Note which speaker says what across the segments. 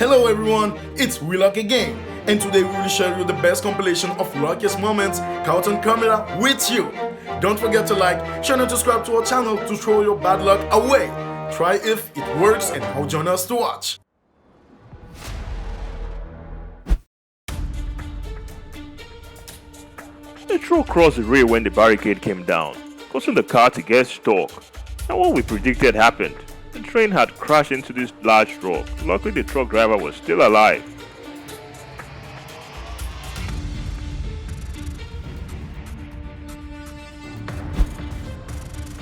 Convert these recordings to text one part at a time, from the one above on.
Speaker 1: Hello everyone, it's WELUCK again, and today we will share you the best compilation of luckiest moments caught on camera with you. Don't forget to like, share and subscribe to our channel to throw your bad luck away. Try if it works and now join us to watch.
Speaker 2: The truck crossed the rail when the barricade came down, causing the car to get stuck. And what we predicted happened. The train had crashed into this large truck. Luckily the truck driver was still alive.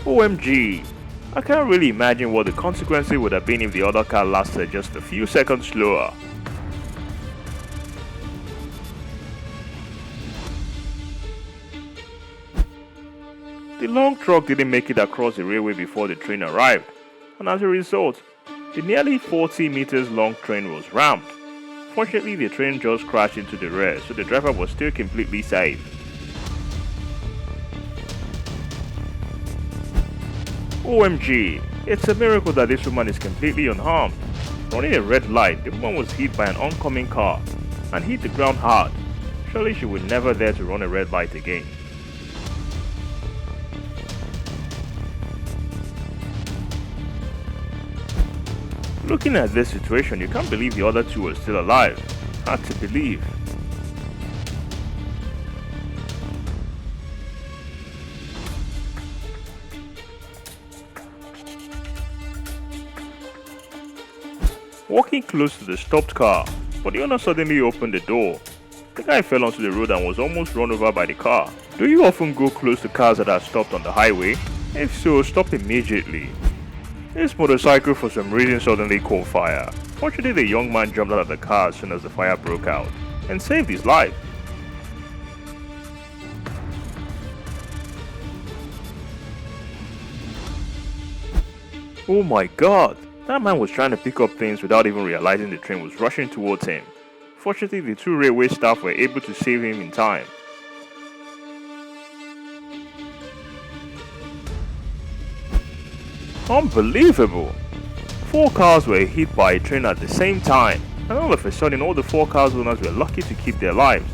Speaker 2: OMG, I can't really imagine what the consequences would have been if the other car lasted just a few seconds slower. The long truck didn't make it across the railway before the train arrived, and as a result, the nearly 40 meters long train was rammed. Fortunately, the train just crashed into the rear, so the driver was still completely safe. OMG, it's a miracle that this woman is completely unharmed. Running a red light, the woman was hit by an oncoming car and hit the ground hard. Surely she would never dare to run a red light again. Looking at this situation, you can't believe the other two were still alive. Hard to believe. Walking close to the stopped car, but the owner suddenly opened the door. The guy fell onto the road and was almost run over by the car. Do you often go close to cars that are stopped on the highway? If so, stop immediately. This motorcycle for some reason suddenly caught fire. Fortunately, the young man jumped out of the car as soon as the fire broke out and saved his life. Oh my god, that man was trying to pick up things without even realizing the train was rushing towards him. Fortunately, the two railway staff were able to save him in time. Unbelievable! 4 cars were hit by a train at the same time, and all of a sudden all the 4 cars owners were lucky to keep their lives.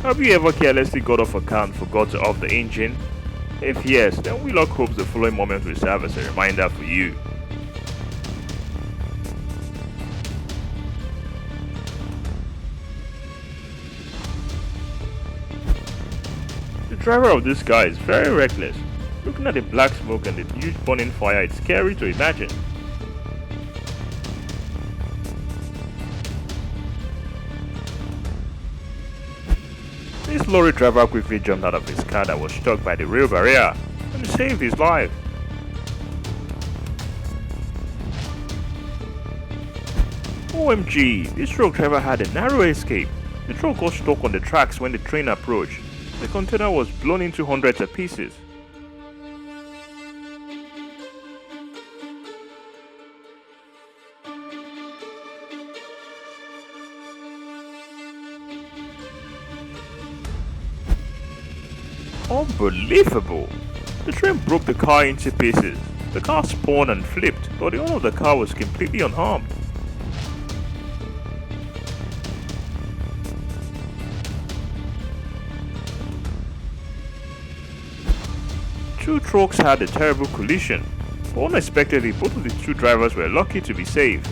Speaker 2: Have you ever carelessly got off a car and forgot to off the engine? If yes, then WELUCK hopes the following moment will serve as a reminder for you. The driver of this car is very reckless. Looking at the black smoke and the huge burning fire, it's scary to imagine. This lorry driver quickly jumped out of his car that was stuck by the rail barrier and saved his life. OMG, this truck driver had a narrow escape. The truck got stuck on the tracks when the train approached. The container was blown into hundreds of pieces. Unbelievable! The train broke the car into pieces. The car spun and flipped, but the owner of the car was completely unharmed. Two trucks had a terrible collision, but unexpectedly both of the two drivers were lucky to be saved.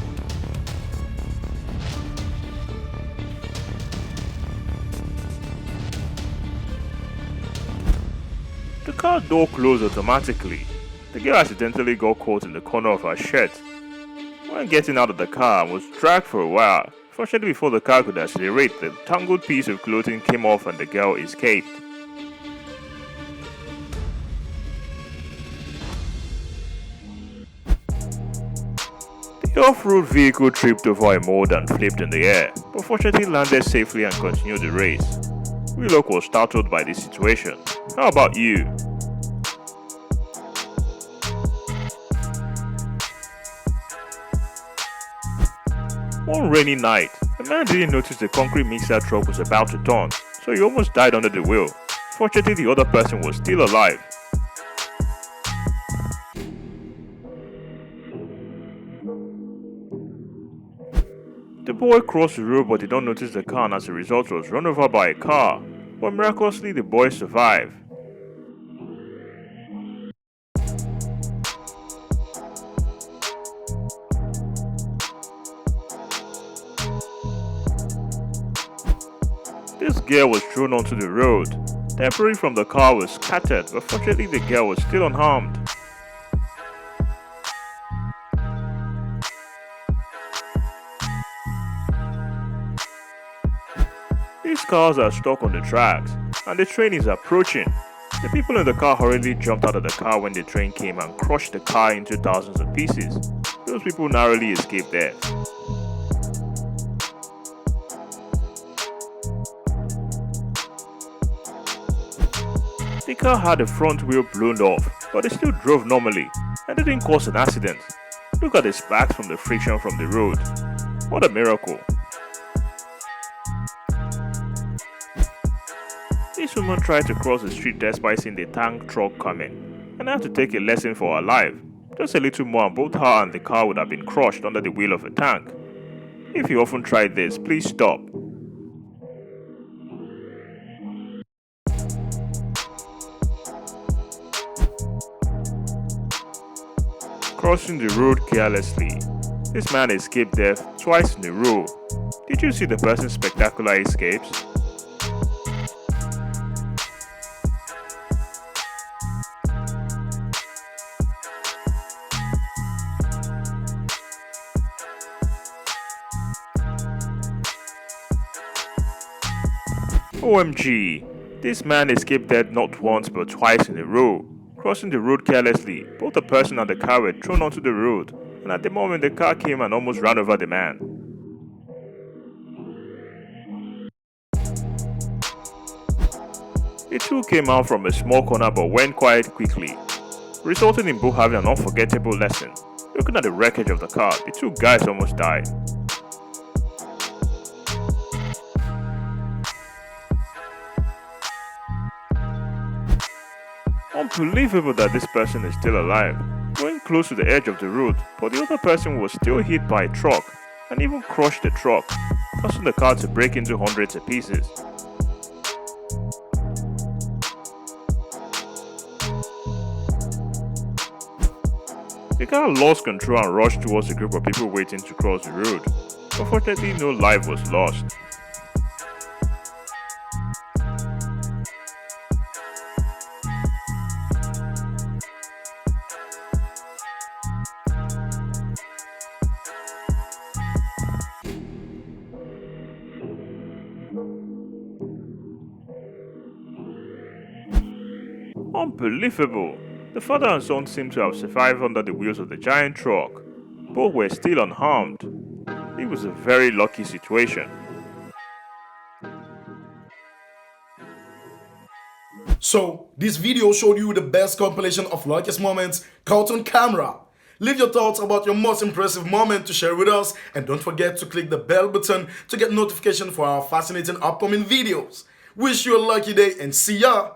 Speaker 2: The car door closed automatically. The girl accidentally got caught in the corner of her shirt. When getting out of the car, was dragged for a while. Fortunately, before the car could accelerate, the tangled piece of clothing came off and the girl escaped. The off-road vehicle tripped over a mold and flipped in the air, but fortunately landed safely and continued the race. WELUCK was startled by this situation. How about you? One rainy night, a man didn't notice the concrete mixer truck was about to turn, so he almost died under the wheel. Fortunately, the other person was still alive. The boy crossed the road but did not notice the car, and as a result was run over by a car, but miraculously the boy survived. This girl was thrown onto the road. Debris from the car was scattered, but fortunately the girl was still unharmed. These cars are stuck on the tracks, and the train is approaching. The people in the car hurriedly jumped out of the car when the train came and crushed the car into thousands of pieces. Those people narrowly escaped death. The car had the front wheel blown off, but it still drove normally and didn't cause an accident. Look at the sparks from the friction from the road. What a miracle. This woman tried to cross the street despite seeing the tank truck coming, and had to take a lesson for her life. Just a little more and both her and the car would have been crushed under the wheel of a tank. If you often tried this, please stop. Crossing the road carelessly. This man escaped death twice in a row. Did you see the person's spectacular escapes? OMG, this man escaped death not once but twice in a row. Crossing the road carelessly, both the person and the car were thrown onto the road, and at the moment the car came and almost ran over the man. The two came out from a small corner but went quite quickly, resulting in both having an unforgettable lesson. Looking at the wreckage of the car, the two guys almost died. Unbelievable that this person is still alive, going close to the edge of the road, but the other person was still hit by a truck and even crushed the truck, causing the car to break into hundreds of pieces. The car lost control and rushed towards a group of people waiting to cross the road. Unfortunately, no life was lost. Unbelievable! The father and son seemed to have survived under the wheels of the giant truck. Both were still unharmed. It was a very lucky situation.
Speaker 1: So, this video showed you the best compilation of luckiest moments caught on camera. Leave your thoughts about your most impressive moment to share with us, and don't forget to click the bell button to get notification for our fascinating upcoming videos. Wish you a lucky day and see ya!